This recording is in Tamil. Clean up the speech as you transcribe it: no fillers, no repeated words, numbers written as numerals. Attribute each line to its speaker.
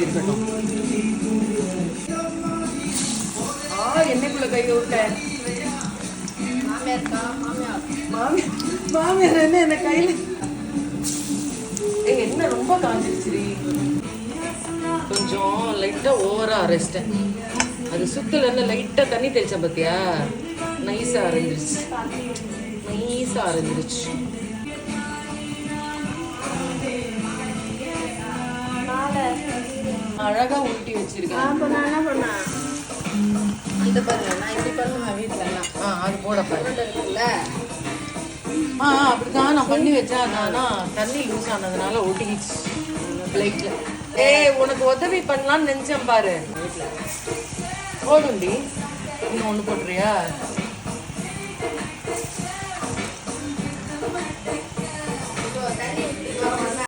Speaker 1: இருக்கட்டும். என்னைக்குள்ள கை விட்டேன். மாமியார் என்ன கையில என்ன ரொம்ப காஞ்சிருச்சு. கொஞ்சம் லைட்டா ஓவரா அரைச்சிட்டேன். அது சுத்தல லைட்டா தண்ணி தெளிச்சேன் பார்த்தியா, நைஸா அரைஞ்சிருச்சு. அழகா ஊட்டி வச்சிருக்கேன்.
Speaker 2: இந்த பாருங்க, நான் இப்படி பண்ணுவேன் வீட்டுல எல்லாம்.
Speaker 1: அது போட பாருங்க
Speaker 2: இருக்குல்ல.
Speaker 1: அப்படிதான் நான் பண்ணி வச்சேன். ஆனா தண்ணி லூஸ் ஆனதுனால ஒட்டிக்கிச்சு பிளேட்ல. உனக்கு உதவி பண்ணலாம்னு நினைச்சேன் பாரு. போதும்டி, இன்னும் ஒண்ணு போட்டுறியா?